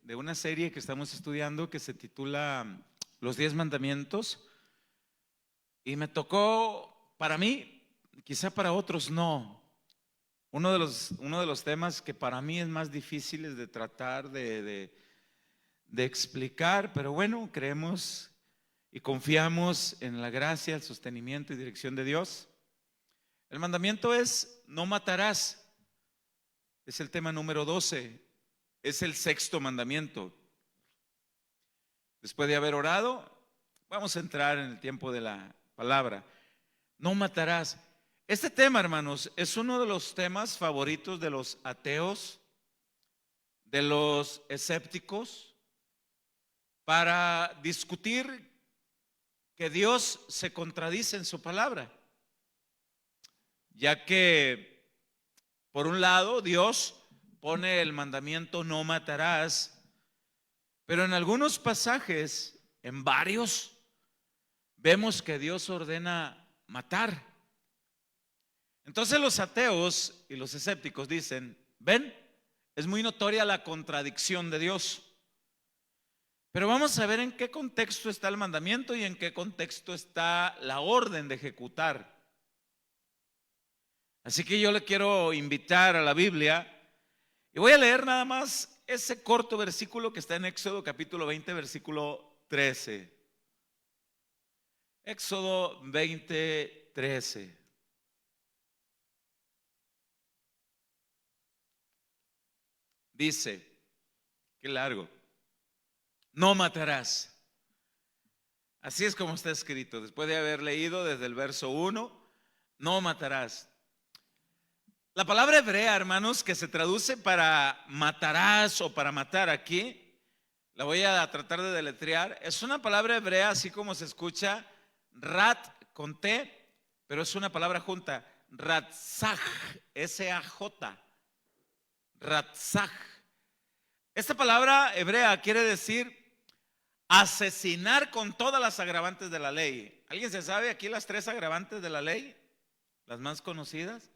de una serie que estamos estudiando que se titula Los 10 Mandamientos, y me tocó, para mí, quizá para otros no, uno de los temas que para mí es más difíciles de tratar, de explicar, pero bueno, creemos y confiamos en la gracia, el sostenimiento y dirección de Dios. El mandamiento es: no matarás. Es el tema número 12. Es el sexto mandamiento. Después de haber orado, vamos a entrar en el tiempo de la palabra. No matarás. Este tema, hermanos, es uno de los temas favoritos de los ateos, de los escépticos, para discutir que Dios se contradice en su palabra, ya que por un lado Dios pone el mandamiento no matarás, pero en algunos pasajes, en varios, vemos que Dios ordena matar. Entonces los ateos y los escépticos dicen: ven, es muy notoria la contradicción de Dios. Pero vamos a ver en qué contexto está el mandamiento y en qué contexto está la orden de ejecutar. Así que yo le quiero invitar a la Biblia y voy a leer nada más ese corto versículo que está en Éxodo capítulo 20, versículo 13. Éxodo 20, 13. Dice, qué largo: no matarás. Así es como está escrito, después de haber leído desde el verso 1, no matarás. La palabra hebrea, hermanos, que se traduce para matarás o para matar aquí, la voy a tratar de deletrear. Es una palabra hebrea así como se escucha, rat con T, pero es una palabra junta, ratzaj, S-A-J, ratzaj. Esta palabra hebrea quiere decir asesinar con todas las agravantes de la ley. ¿Alguien se sabe aquí las 3 agravantes de la ley? Las más conocidas.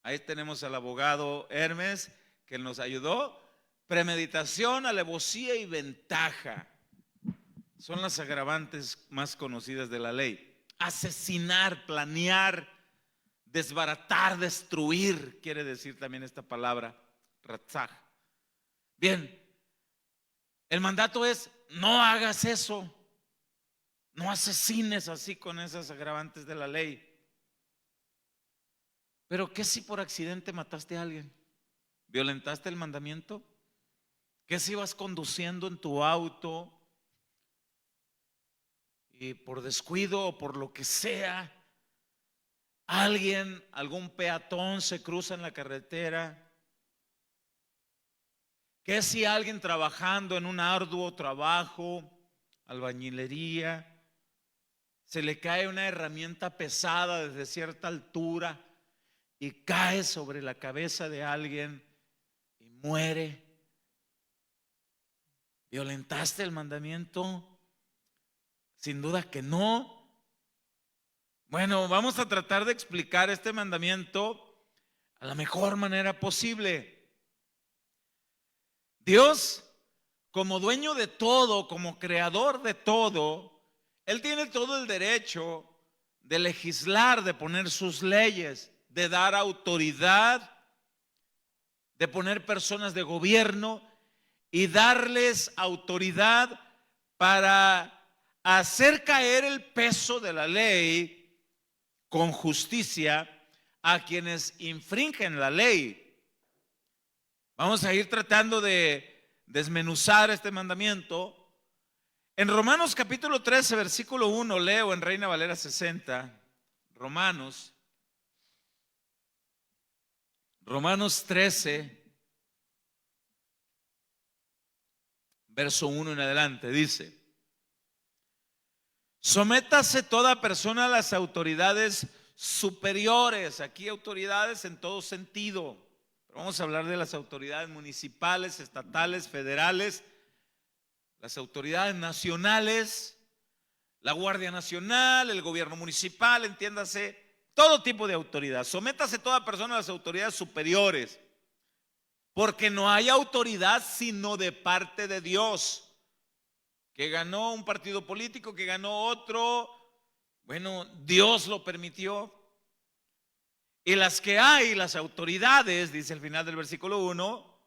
Ahí tenemos al abogado Hermes que nos ayudó. Premeditación, alevosía y ventaja son las agravantes más conocidas de la ley. Asesinar, planear, desbaratar, destruir, quiere decir también esta palabra, ratzaj. Bien, el mandato es: no hagas eso, no asesines así con esas agravantes de la ley. Pero ¿qué si por accidente mataste a alguien? ¿Violentaste el mandamiento? ¿Qué si ibas conduciendo en tu auto y por descuido o por lo que sea, algún peatón se cruza en la carretera? ¿Qué si alguien trabajando en un arduo trabajo, albañilería, se le cae una herramienta pesada desde cierta altura y cae sobre la cabeza de alguien y muere? ¿Violentaste el mandamiento? Sin duda que no. Bueno, vamos a tratar de explicar este mandamiento a la mejor manera posible. Dios, como dueño de todo, como creador de todo, Él tiene todo el derecho de legislar, de poner sus leyes, de dar autoridad, de poner personas de gobierno y darles autoridad para hacer caer el peso de la ley con justicia a quienes infringen la ley. Vamos a ir tratando de desmenuzar este mandamiento. En Romanos capítulo 13, versículo 1, leo en Reina Valera 60, Romanos 13, verso 1 en adelante, dice: sométase toda persona a las autoridades superiores. Aquí autoridades en todo sentido. Vamos a hablar de las autoridades municipales, estatales, federales, las autoridades nacionales, la Guardia Nacional, el gobierno municipal, entiéndase, todo tipo de autoridad. Sométase toda persona a las autoridades superiores. porque no hay autoridad sino de parte de Dios. Que ganó un partido político, que ganó otro, bueno, Dios lo permitió. Y las que hay, las autoridades, dice el final del versículo 1,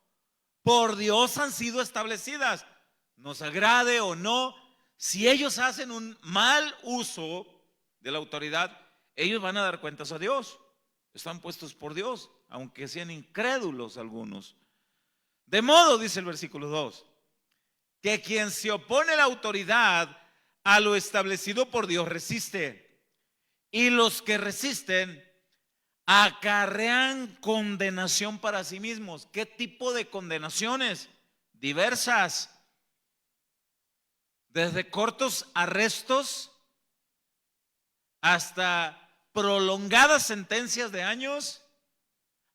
por Dios han sido establecidas. Nos agrade o no, si ellos hacen un mal uso de la autoridad, ellos van a dar cuentas a Dios. Están puestos por Dios, aunque sean incrédulos algunos. De modo, dice el versículo 2, que quien se opone a la autoridad, a lo establecido por Dios resiste. Y los que resisten acarrean condenación para sí mismos. ¿Qué tipo de condenaciones? Diversas. Desde cortos arrestos hasta prolongadas sentencias de años,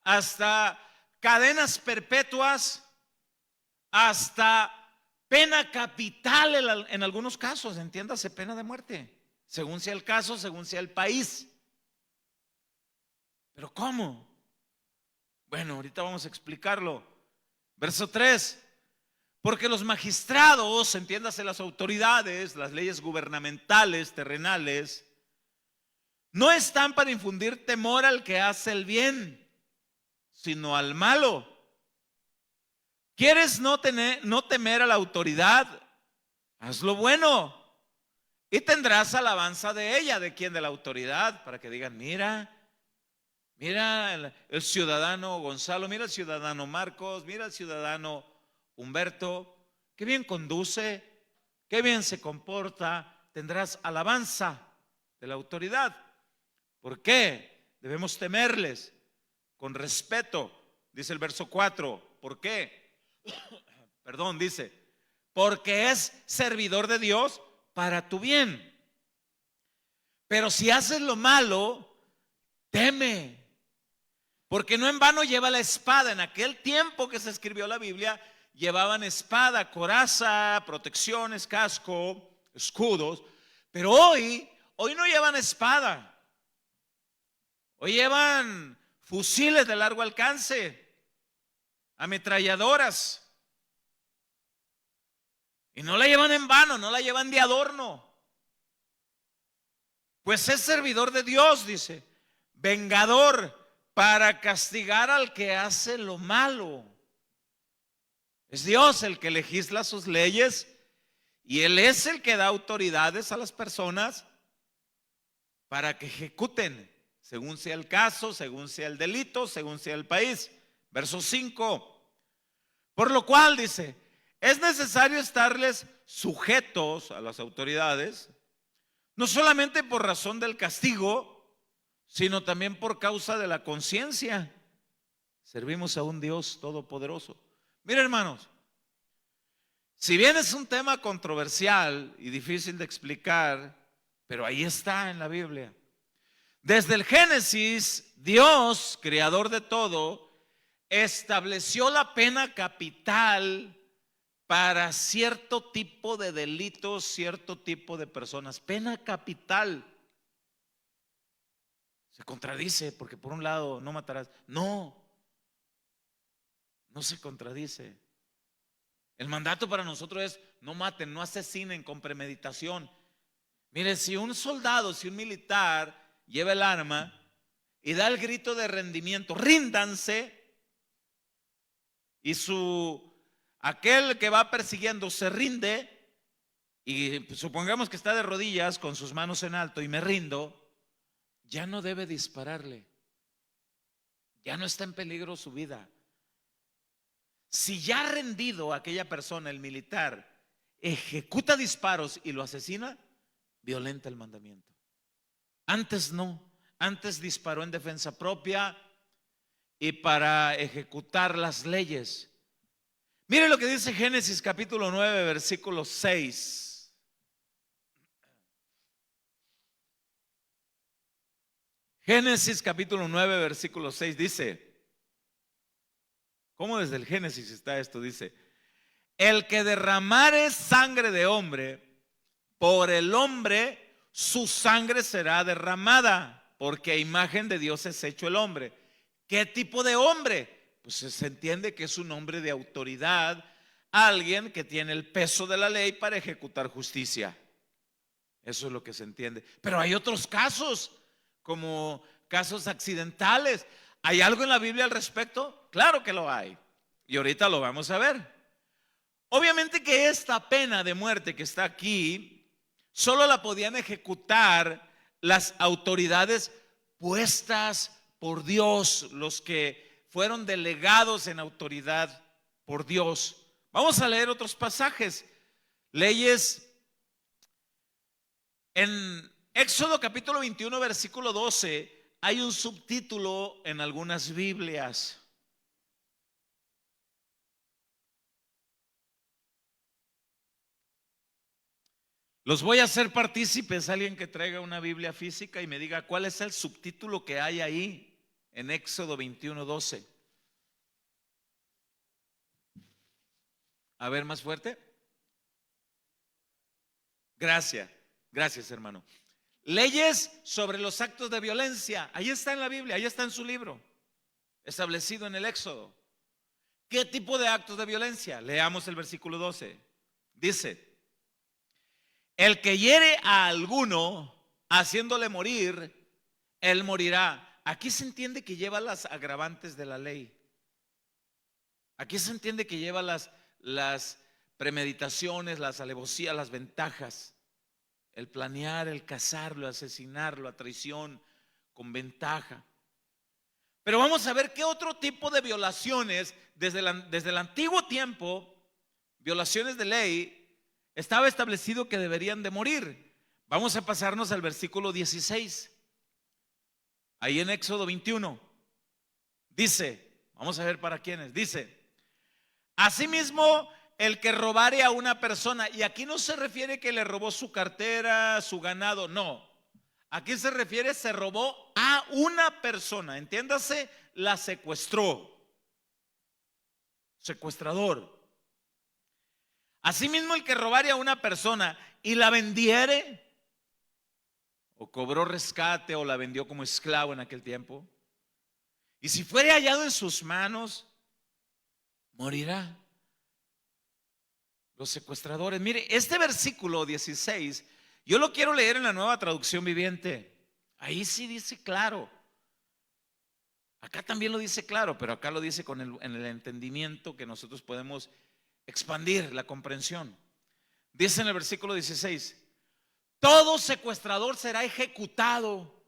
hasta cadenas perpetuas, hasta pena capital en algunos casos, entiéndase, pena de muerte, según sea el caso, según sea el país. ¿Pero cómo? Bueno, ahorita vamos a explicarlo. Verso 3. Porque los magistrados, entiéndase las autoridades, las leyes gubernamentales, terrenales, no están para infundir temor al que hace el bien, sino al malo. ¿Quieres no temer a la autoridad? Haz lo bueno y tendrás alabanza de ella. ¿De quién? De la autoridad, para que digan, mira el ciudadano Gonzalo, mira el ciudadano Marcos, mira el ciudadano Humberto, qué bien conduce, qué bien se comporta. Tendrás alabanza de la autoridad. ¿Por qué? Debemos temerles con respeto. Dice el verso 4. ¿Por qué? Perdón, dice, porque es servidor de Dios para tu bien. Pero si haces lo malo, teme, porque no en vano lleva la espada. En aquel tiempo que se escribió la Biblia, llevaban espada, coraza, protecciones, casco, escudos. Pero hoy no llevan espada. Hoy llevan fusiles de largo alcance, ametralladoras. Y no la llevan en vano, no la llevan de adorno. Pues es servidor de Dios, dice, vengador para castigar al que hace lo malo. Es Dios el que legisla sus leyes y Él es el que da autoridades a las personas para que ejecuten, según sea el caso, según sea el delito, según sea el país. Verso 5. Por lo cual, dice, es necesario estarles sujetos a las autoridades, no solamente por razón del castigo, sino también por causa de la conciencia. Servimos a un Dios todopoderoso. Miren, hermanos, si bien es un tema controversial y difícil de explicar, pero ahí está en la Biblia. Desde el Génesis, Dios, creador de todo, estableció la pena capital para cierto tipo de delitos, cierto tipo de personas. Pena capital. Se contradice, porque por un lado no matarás. No se contradice. El mandato para nosotros es: no maten, no asesinen con premeditación. Mire, si un soldado, si un militar lleva el arma y da el grito de rendimiento, ríndanse, y aquel que va persiguiendo se rinde, y supongamos que está de rodillas con sus manos en alto y me rindo, ya no debe dispararle, ya no está en peligro su vida. Si ya rendido aquella persona, el militar, ejecuta disparos y lo asesina, violenta el mandamiento. Antes no, antes disparó en defensa propia y para ejecutar las leyes. Mire lo que dice Génesis capítulo 9, versículo 6. Génesis capítulo 9, versículo 6 dice, ¿cómo desde el Génesis está esto? Dice, el que derramare sangre de hombre, por el hombre su sangre será derramada, porque a imagen de Dios es hecho el hombre. ¿Qué tipo de hombre? Pues se entiende que es un hombre de autoridad, alguien que tiene el peso de la ley para ejecutar justicia. Eso es lo que se entiende. Pero hay otros casos, como casos accidentales. ¿Hay algo en la Biblia al respecto? Claro que lo hay. Y ahorita lo vamos a ver. Obviamente que esta pena de muerte que está aquí, solo la podían ejecutar las autoridades puestas por Dios, los que fueron delegados en autoridad por Dios. Vamos a leer otros pasajes. Leyes en Éxodo capítulo 21, versículo 12, hay un subtítulo en algunas Biblias. Los voy a hacer partícipes, alguien que traiga una Biblia física y me diga cuál es el subtítulo que hay ahí en Éxodo 21, 12. A ver, más fuerte. Gracias, gracias hermano. Leyes sobre los actos de violencia. Ahí está en la Biblia, ahí está en su libro, establecido en el Éxodo. ¿Qué tipo de actos de violencia? Leamos el versículo 12. Dice: el que hiere a alguno haciéndole morir, él morirá. Aquí se entiende que lleva las agravantes de la ley. Aquí se entiende que lleva las premeditaciones, las alevosías, las ventajas. El planear, el cazarlo, asesinarlo a traición, con ventaja. Pero vamos a ver qué otro tipo de violaciones desde el antiguo tiempo, violaciones de ley, estaba establecido que deberían de morir. Vamos a pasarnos al versículo 16. Ahí en Éxodo 21. Dice, vamos a ver para quiénes. Dice: asimismo, el que robare a una persona, y aquí no se refiere que le robó su cartera, su ganado, no. Aquí se refiere, se robó a una persona, entiéndase, la secuestró. Secuestrador. Asimismo, el que robare a una persona y la vendiere, o cobró rescate o la vendió como esclavo en aquel tiempo, y si fuere hallado en sus manos, morirá. Los secuestradores. Mire, este versículo 16, yo lo quiero leer en la Nueva Traducción Viviente. Ahí sí dice claro. Acá también lo dice claro, pero acá lo dice en el entendimiento que nosotros podemos expandir la comprensión. Dice en el versículo 16: todo secuestrador será ejecutado,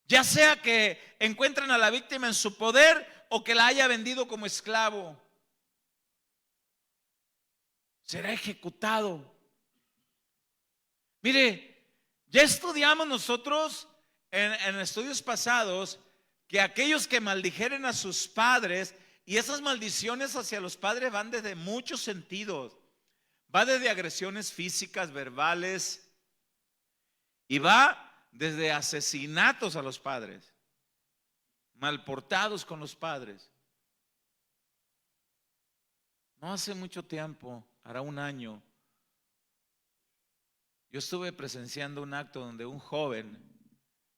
ya sea que encuentren a la víctima en su poder o que la haya vendido como esclavo. Será ejecutado. Mire, ya estudiamos nosotros en estudios pasados que aquellos que maldijeren a sus padres, y esas maldiciones hacia los padres van desde muchos sentidos. Va desde agresiones físicas, verbales, y va desde asesinatos a los padres, malportados con los padres. No hace mucho tiempo, hará un año, yo estuve presenciando un acto donde un joven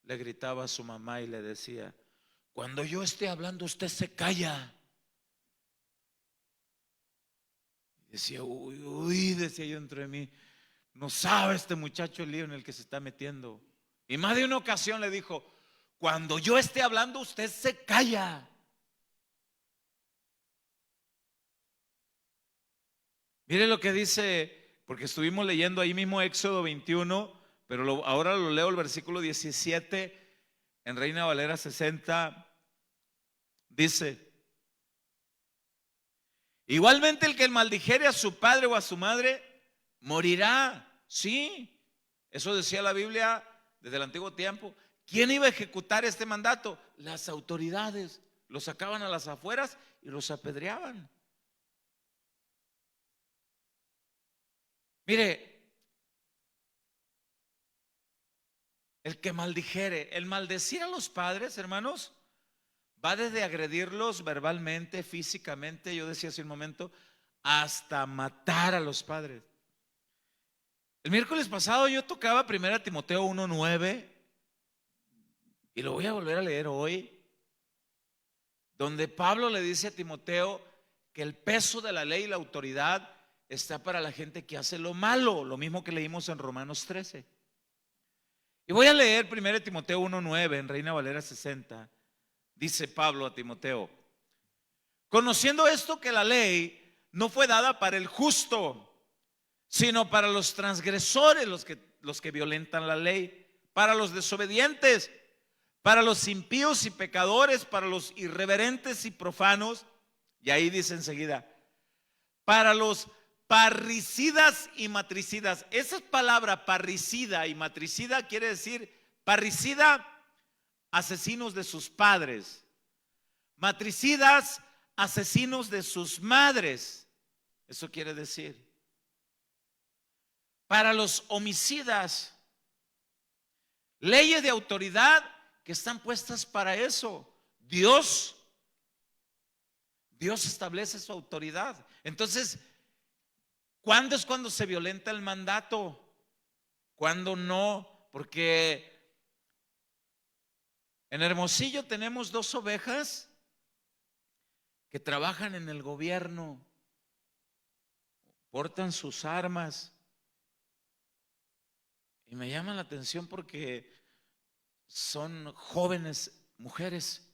le gritaba a su mamá y le decía: cuando yo esté hablando, usted se calla. Y decía, uy, decía yo entre mí, no sabe este muchacho el lío en el que se está metiendo. Y más de una ocasión le dijo: cuando yo esté hablando, usted se calla. Mire lo que dice, porque estuvimos leyendo ahí mismo Éxodo 21, pero ahora lo leo el versículo 17 en Reina Valera 60. Dice: igualmente el que maldijere a su padre o a su madre morirá. Sí, eso decía la Biblia desde el antiguo tiempo. ¿Quién iba a ejecutar este mandato? Las autoridades. Los sacaban a las afueras y los apedreaban. Mire, el que maldijere, el maldecir a los padres, hermanos, va desde agredirlos verbalmente, físicamente, yo decía hace un momento, hasta matar a los padres. El miércoles pasado yo tocaba 1 Timoteo 1:9 y lo voy a volver a leer hoy. donde Pablo le dice a Timoteo que el peso de la ley y la autoridad está para la gente que hace lo malo, lo mismo que leímos en Romanos 13. Y voy a leer 1 Timoteo 1:9 en Reina Valera 60. Dice Pablo a Timoteo: conociendo esto, que la ley no fue dada para el justo, sino para los transgresores, los que violentan la ley, para los desobedientes, para los impíos y pecadores, para los irreverentes y profanos. Y ahí dice enseguida, para los parricidas y matricidas. Esa palabra parricida y matricida quiere decir: parricida, asesinos de sus padres; matricidas, asesinos de sus madres. Eso quiere decir. Para los homicidas, leyes de autoridad que están puestas para eso. Dios establece su autoridad. Entonces, ¿cuándo es cuando se violenta el mandato? ¿Cuándo no? Porque en Hermosillo tenemos 2 ovejas que trabajan en el gobierno, portan sus armas, y me llama la atención porque son jóvenes mujeres,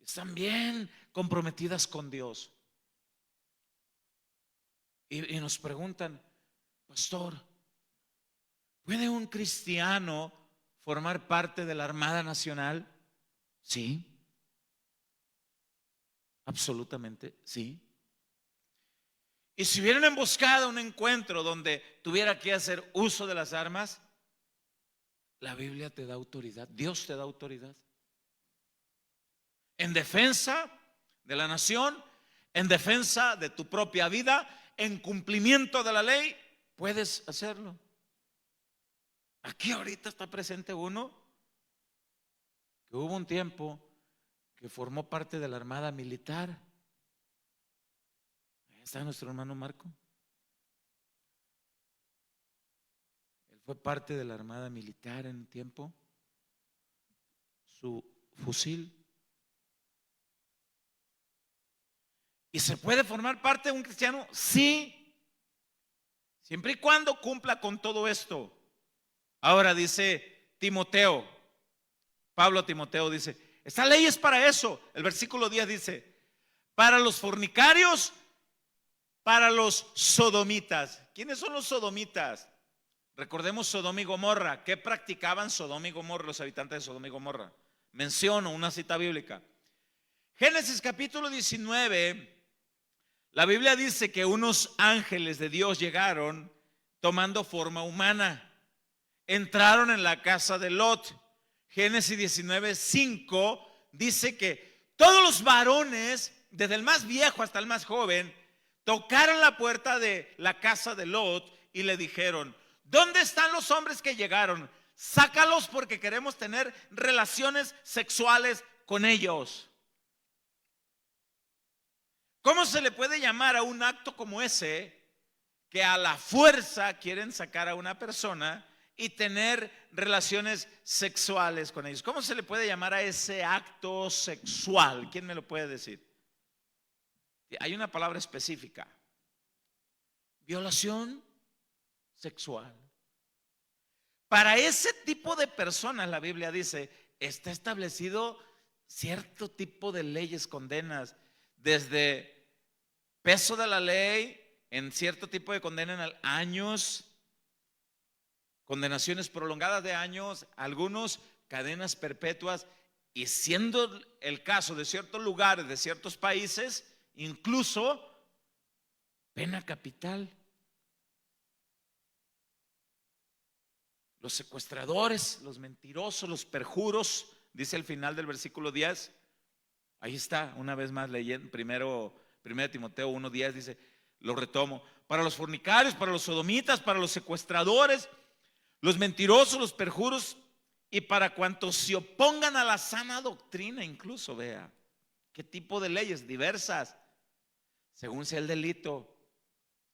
están bien comprometidas con Dios. Y nos preguntan: pastor, ¿puede un cristiano formar parte de la Armada Nacional? Sí, absolutamente sí. Y si hubiera una emboscada, un encuentro donde tuviera que hacer uso de las armas, la Biblia te da autoridad, Dios te da autoridad. En defensa de la nación, en defensa de tu propia vida, en cumplimiento de la ley, puedes hacerlo. Aquí ahorita está presente uno que hubo un tiempo que formó parte de la Armada Militar. Ahí está nuestro hermano Marco. Él fue parte de la Armada Militar en un tiempo. Su fusil. ¿Y se puede formar parte de un cristiano? Sí, siempre y cuando cumpla con todo esto. Ahora dice Timoteo, Pablo a Timoteo dice: esta ley es para eso. El versículo 10 dice: para los fornicarios, para los sodomitas. ¿Quiénes son los sodomitas? Recordemos Sodoma y Gomorra. ¿Qué practicaban Sodoma y Gomorra, los habitantes de Sodoma y Gomorra? Menciono una cita bíblica. Génesis capítulo 19. La Biblia dice que unos ángeles de Dios llegaron tomando forma humana. Entraron en la casa de Lot. Génesis 19:5 dice que todos los varones, desde el más viejo hasta el más joven, tocaron la puerta de la casa de Lot y le dijeron: ¿dónde están los hombres que llegaron? Sácalos porque queremos tener relaciones sexuales con ellos. ¿Cómo se le puede llamar a un acto como ese, que a la fuerza quieren sacar a una persona y tener relaciones sexuales con ellos? ¿Cómo se le puede llamar a ese acto sexual? ¿Quién me lo puede decir? Hay una palabra específica: violación sexual. Para ese tipo de personas, la Biblia dice, está establecido cierto tipo de leyes, condenas, desde peso de la ley, en cierto tipo de condena, en años, condenaciones prolongadas de años, algunos cadenas perpetuas, y siendo el caso de ciertos lugares, de ciertos países, incluso pena capital. Los secuestradores, los mentirosos, los perjuros, dice el final del versículo 10. Ahí está, una vez más leyendo, primero Timoteo 1:10 dice, lo retomo: para los fornicarios, para los sodomitas, para los secuestradores, los mentirosos, los perjuros, y para cuantos se opongan a la sana doctrina. Incluso vea qué tipo de leyes diversas, según sea el delito.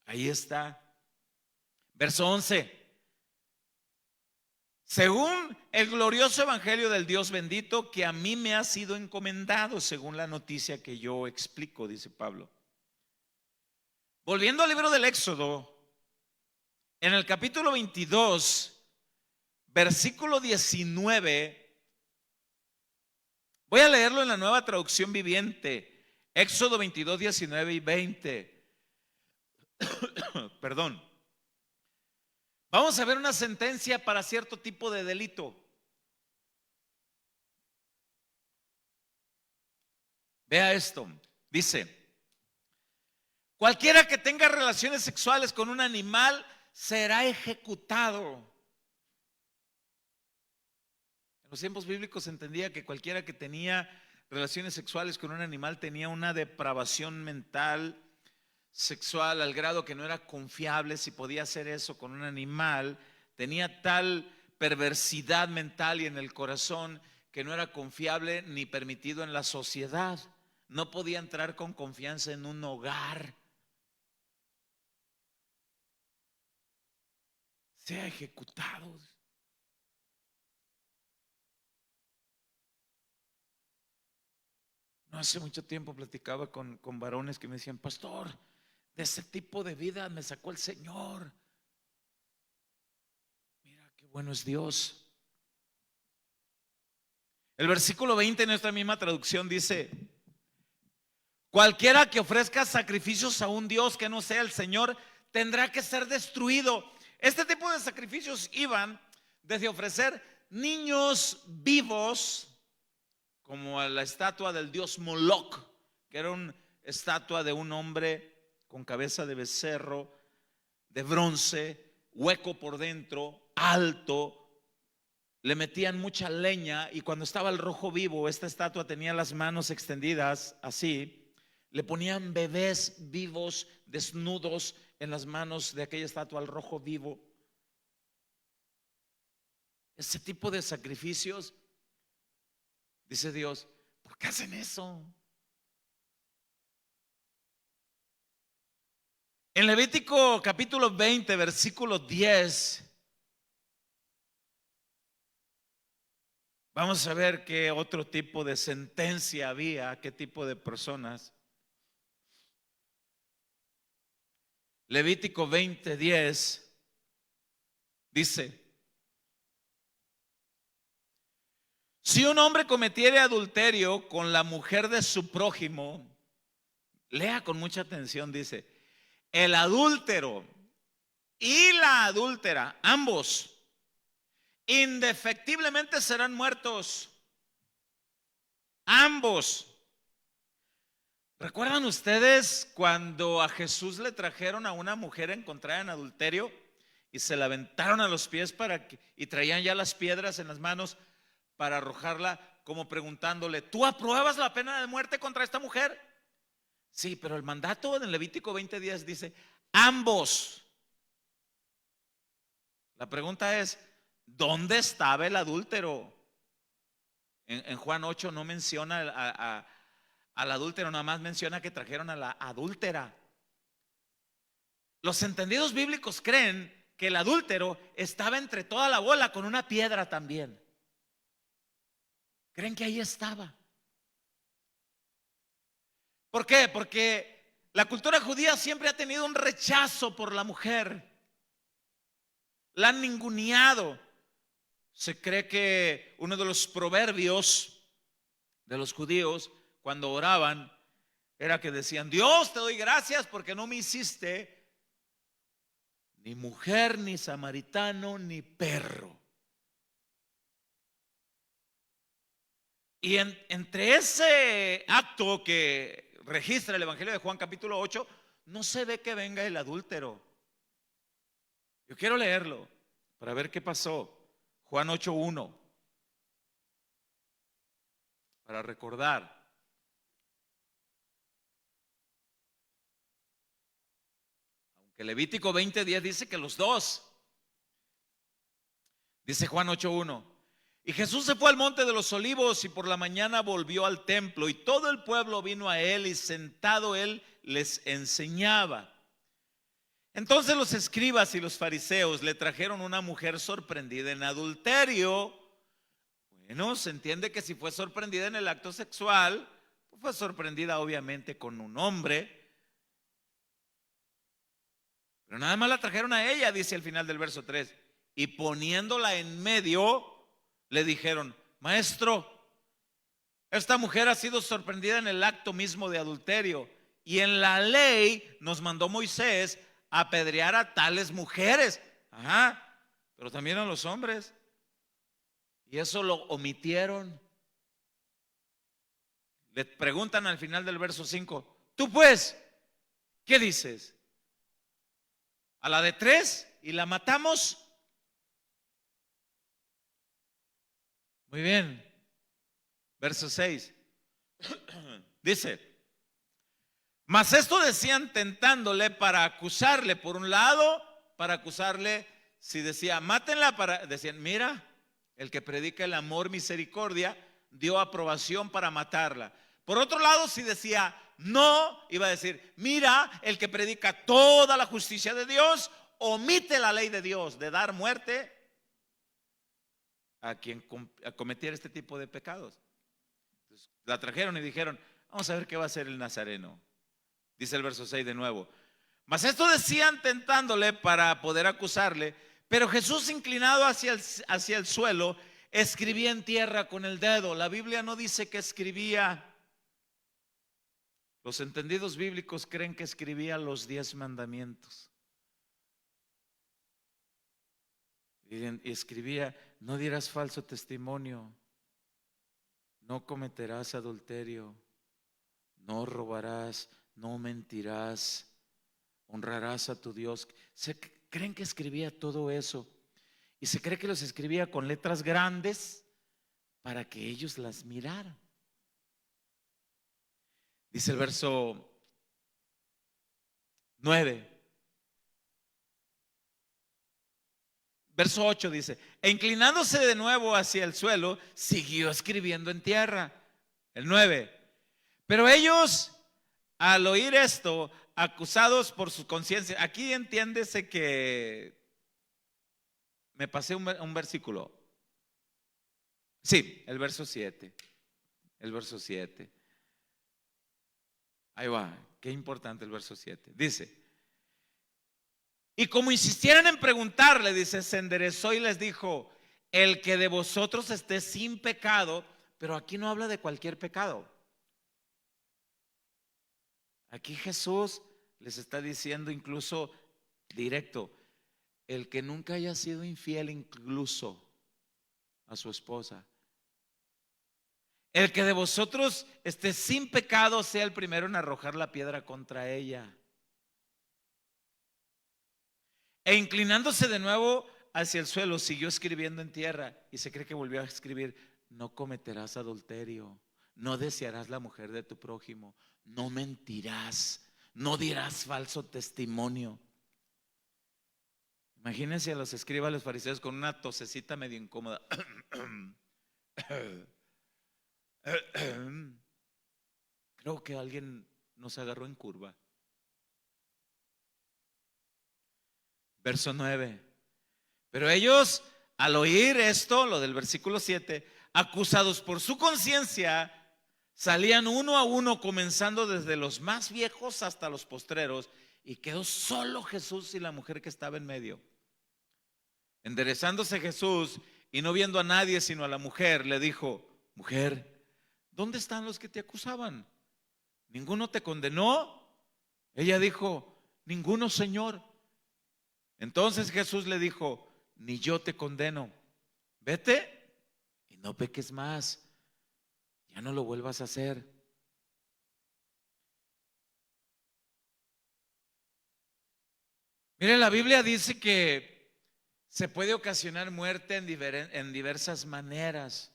Ahí está. Verso 11: según el glorioso evangelio del Dios bendito que a mí me ha sido encomendado, según la noticia que yo explico, dice Pablo. Volviendo al libro del Éxodo, en el capítulo 22, versículo 19, voy a leerlo en la Nueva Traducción Viviente. Éxodo 22, 19 y 20. Perdón. Vamos a ver una sentencia para cierto tipo de delito. Vea esto. Dice: cualquiera que tenga relaciones sexuales con un animal será ejecutado. En los tiempos bíblicos se entendía que cualquiera que tenía relaciones sexuales con un animal tenía una depravación mental, sexual, al grado que no era confiable si podía hacer eso con un animal. Tenía tal perversidad mental y en el corazón que no era confiable ni permitido en la sociedad. No podía entrar con confianza en un hogar. Sea ejecutado. No hace mucho tiempo platicaba con varones que me decían: pastor, de ese tipo de vida me sacó el Señor. Mira qué bueno es Dios. El versículo 20 en nuestra misma traducción dice: cualquiera que ofrezca sacrificios a un Dios que no sea el Señor tendrá que ser destruido. Este tipo de sacrificios iban desde ofrecer niños vivos, como a la estatua del dios Moloch, que era una estatua de un hombre con cabeza de becerro, de bronce, hueco por dentro, alto. Le metían mucha leña y cuando estaba el rojo vivo, esta estatua tenía las manos extendidas así. Le ponían bebés vivos, desnudos, en las manos de aquella estatua al rojo vivo. Ese tipo de sacrificios, dice Dios, ¿por qué hacen eso? En Levítico capítulo 20, versículo 10, vamos a ver qué otro tipo de sentencia había, qué tipo de personas. Levítico 20, 10 dice: si un hombre cometiere adulterio con la mujer de su prójimo, lea con mucha atención, dice: el adúltero y la adúltera, ambos, indefectiblemente serán muertos. Ambos. ¿Recuerdan ustedes cuando a Jesús le trajeron a una mujer encontrada en adulterio y se la aventaron a los pies y traían ya las piedras en las manos para arrojarla, como preguntándole: ¿tú apruebas la pena de muerte contra esta mujer? Sí, pero el mandato en Levítico 20:10 dice: ambos. La pregunta es: ¿dónde estaba el adúltero? En Juan 8 no menciona al adúltero, nada más menciona que trajeron a la adúltera. Los entendidos bíblicos creen que el adúltero estaba entre toda la bola con una piedra también. Creen que ahí estaba. ¿Por qué? Porque la cultura judía siempre ha tenido un rechazo por la mujer. La han ninguneado. Se cree que uno de los proverbios de los judíos cuando oraban era que decían: Dios, te doy gracias porque no me hiciste ni mujer, ni samaritano, ni perro. Y entre ese acto que registra el Evangelio de Juan capítulo 8, no se ve que venga el adúltero. Yo quiero leerlo para ver qué pasó. Juan 8:1, para recordar. Aunque Levítico 20:10 dice que los dos. Dice Juan 8:1: y Jesús se fue al monte de los olivos y por la mañana volvió al templo y todo el pueblo vino a él y sentado él les enseñaba. Entonces los escribas y los fariseos le trajeron una mujer sorprendida en adulterio. Bueno, se entiende que si fue sorprendida en el acto sexual, pues fue sorprendida obviamente con un hombre. Pero nada más la trajeron a ella, dice al final del verso 3. Y poniéndola en medio, le dijeron: Maestro, esta mujer ha sido sorprendida en el acto mismo de adulterio. Y en la ley nos mandó Moisés a apedrear a tales mujeres. Ajá, pero también a los hombres. Y eso lo omitieron. Le preguntan al final del verso 5: Tú pues, ¿qué dices? ¿A la de 3 y la matamos? Muy bien. Verso 6. Dice: Mas esto decían tentándole para acusarle. Por un lado, para acusarle, si decía mátenla, decían: mira, el que predica el amor, misericordia, dio aprobación para matarla. Por otro lado, si decía no, iba a decir: mira, el que predica toda la justicia de Dios, omite la ley de Dios de dar muerte a quien cometiera este tipo de pecados. Entonces, la trajeron y dijeron: vamos a ver qué va a hacer el nazareno. Dice el verso 6 de nuevo: Mas esto decían tentándole para poder acusarle. Pero Jesús, inclinado hacia el suelo, escribía en tierra con el dedo. La Biblia no dice que escribía. Los entendidos bíblicos creen que escribía los 10 mandamientos. Y escribía: no dirás falso testimonio, no cometerás adulterio, no robarás, no mentirás, honrarás a tu Dios. Creen que escribía todo eso. Y se cree que los escribía con letras grandes para que ellos las miraran. Dice el verso 9. Verso 8 dice: e inclinándose de nuevo hacia el suelo, siguió escribiendo en tierra. El 9. Pero ellos, al oír esto, acusados por su conciencia. Aquí entiéndese que me pasé un versículo. Sí, el verso 7. El verso 7. Ahí va, qué importante el verso 7. Dice: y como insistieran en preguntarle, dice, se enderezó y les dijo: el que de vosotros esté sin pecado. Pero aquí no habla de cualquier pecado. Aquí Jesús les está diciendo incluso directo: el que nunca haya sido infiel incluso a su esposa. El que de vosotros esté sin pecado sea el primero en arrojar la piedra contra ella. E inclinándose de nuevo hacia el suelo, siguió escribiendo en tierra. Y se cree que volvió a escribir: no cometerás adulterio, no desearás la mujer de tu prójimo, no mentirás, no dirás falso testimonio. Imagínense a los escribas, a los fariseos, con una tosecita medio incómoda. Creo que alguien nos agarró en curva. Verso 9. Pero ellos, al oír esto, lo del versículo 7, acusados por su conciencia, salían uno a uno, comenzando desde los más viejos hasta los postreros, y quedó solo Jesús y la mujer que estaba en medio. Enderezándose Jesús y no viendo a nadie sino a la mujer, le dijo: mujer, ¿dónde están los que te acusaban? ¿Ninguno te condenó? Ella dijo: ninguno, Señor. Entonces Jesús le dijo: ni yo te condeno, vete y no peques más, ya no lo vuelvas a hacer. Mire, la Biblia dice que se puede ocasionar muerte en diversas maneras.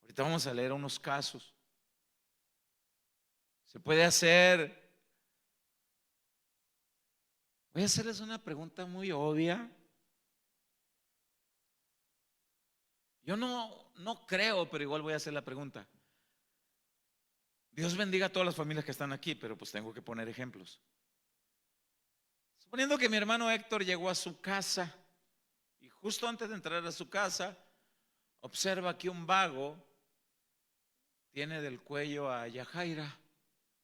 Ahorita vamos a leer unos casos. Se puede hacer. Voy a hacerles una pregunta muy obvia. Yo no creo, pero igual voy a hacer la pregunta. Dios bendiga a todas las familias que están aquí, pero pues tengo que poner ejemplos. Suponiendo que mi hermano Héctor llegó a su casa y justo antes de entrar a su casa, observa que un vago tiene del cuello a Yajaira,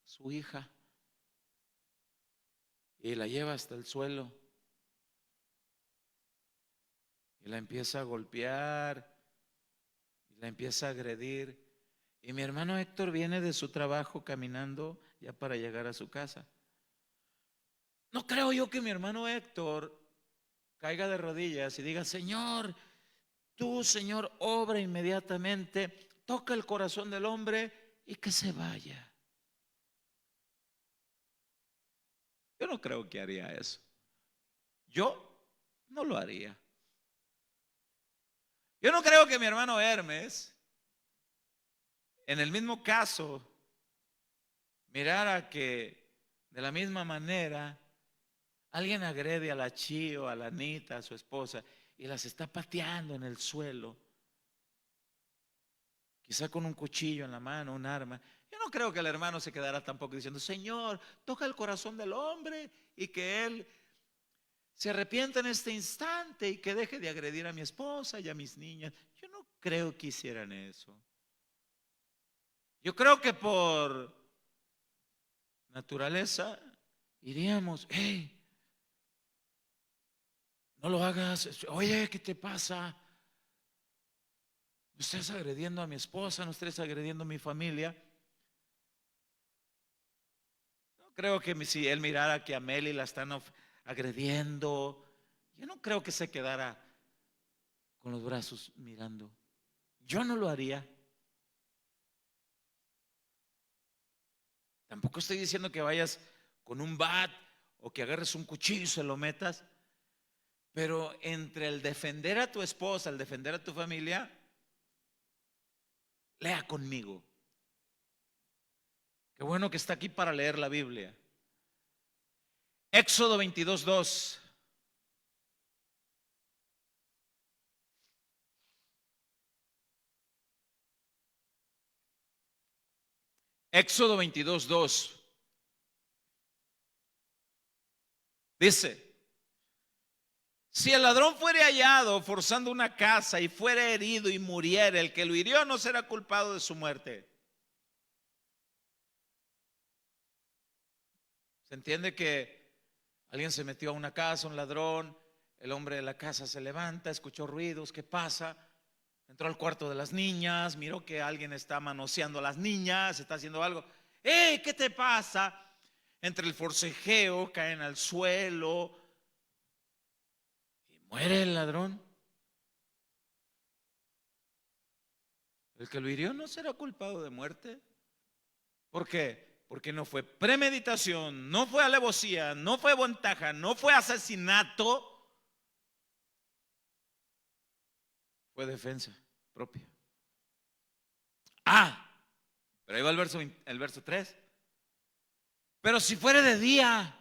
su hija, y la lleva hasta el suelo y la empieza a golpear y la empieza a agredir. Y mi hermano Héctor viene de su trabajo caminando ya para llegar a su casa. No creo yo que mi hermano Héctor caiga de rodillas y diga: Señor, tú, Señor, obra inmediatamente, toca el corazón del hombre y que se vaya. Yo no creo que haría eso. Yo no lo haría. Yo no creo que mi hermano Hermes, en el mismo caso, mirara que de la misma manera alguien agrede a la Chío, a la Anita, a su esposa, y las está pateando en el suelo, quizá con un cuchillo en la mano, un arma. Yo no creo que el hermano se quedara tampoco diciendo: Señor, toca el corazón del hombre y que él se arrepienta en este instante y que deje de agredir a mi esposa y a mis niñas. Yo no creo que hicieran eso. Yo creo que por naturaleza iríamos: hey, no lo hagas. Oye, ¿qué te pasa? No estés agrediendo a mi esposa, no estés agrediendo a mi familia. No creo que si él mirara que a Meli la están agrediendo, yo no creo que se quedara con los brazos mirando. Yo no lo haría. Tampoco estoy diciendo que vayas con un bat o que agarres un cuchillo y se lo metas. Pero entre el defender a tu esposa, el defender a tu familia, lea conmigo. Qué bueno que está aquí para leer la Biblia. Éxodo 22:2. Éxodo 22:2. Dice: si el ladrón fuere hallado forzando una casa y fuere herido y muriere, el que lo hirió no será culpado de su muerte. Se entiende que alguien se metió a una casa, un ladrón, el hombre de la casa se levanta, escuchó ruidos, ¿qué pasa? Entró al cuarto de las niñas, miró que alguien está manoseando a las niñas, está haciendo algo. ¡Hey! ¿Qué te pasa? Entre el forcejeo caen al suelo y muere el ladrón. El que lo hirió no será culpado de muerte. ¿Por qué? Porque no fue premeditación, no fue alevosía, no fue ventaja, no fue asesinato, fue defensa propia. Pero ahí va el verso 3. Pero si fuere de día,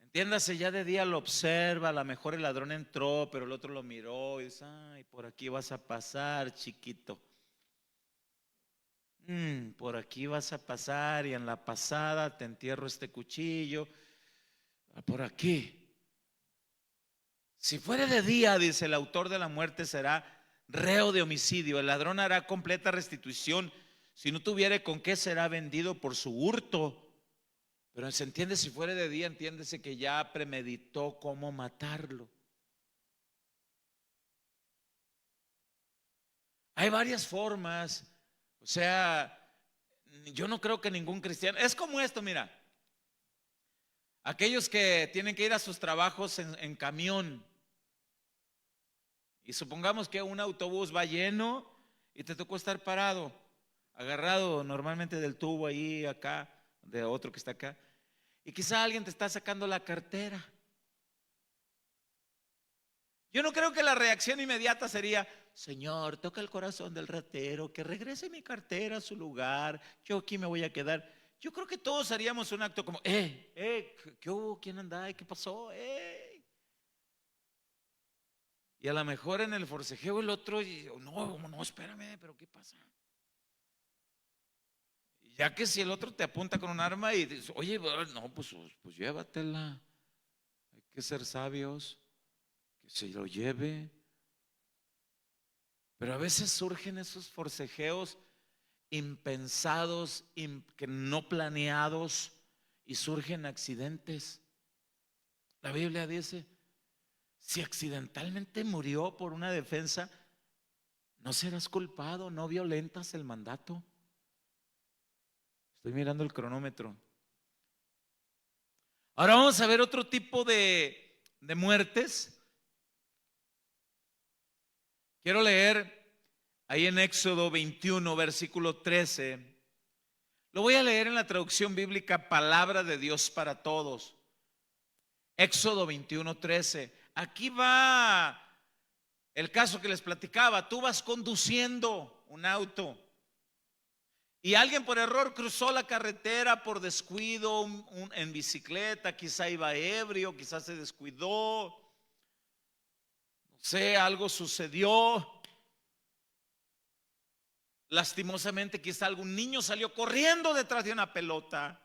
entiéndase, ya de día lo observa, a lo mejor el ladrón entró, pero el otro lo miró y dice: ay, por aquí vas a pasar, chiquito. Por aquí vas a pasar y en la pasada te entierro este cuchillo. Por aquí. Si fuere de día, dice el autor de la muerte, será reo de homicidio. El ladrón hará completa restitución. Si no tuviere con qué, será vendido por su hurto. Pero se entiende, si fuere de día, entiéndese que ya premeditó cómo matarlo. Hay varias formas. O sea, yo no creo que ningún cristiano. Es como esto, mira. Aquellos que tienen que ir a sus trabajos en camión. Y supongamos que un autobús va lleno y te tocó estar parado, agarrado normalmente del tubo ahí, acá, de otro que está acá. Y quizá alguien te está sacando la cartera. Yo no creo que la reacción inmediata sería: Señor, toca el corazón del ratero, que regrese mi cartera a su lugar, yo aquí me voy a quedar. Yo creo que todos haríamos un acto como: ¿qué hubo? ¿Quién anda? ¿Qué pasó? Y a lo mejor en el forcejeo el otro: no, espérame, pero ¿qué pasa? Ya que si el otro te apunta con un arma y dices, oye, no, pues llévatela. Hay que ser sabios, que se lo lleve. Pero a veces surgen esos forcejeos impensados, que no planeados, y surgen accidentes. La Biblia dice, si accidentalmente murió por una defensa, no serás culpado, no violentas el mandato. Estoy mirando el cronómetro. Ahora vamos a ver otro tipo de muertes. Quiero leer ahí en Éxodo 21, versículo 13. Lo voy a leer en la traducción bíblica Palabra de Dios para Todos. Éxodo 21, 13. Aquí va el caso que les platicaba. Tú vas conduciendo un auto y alguien por error cruzó la carretera por descuido, en bicicleta, quizá iba ebrio, quizá se descuidó, no sé, algo sucedió. Lastimosamente quizá algún niño salió corriendo detrás de una pelota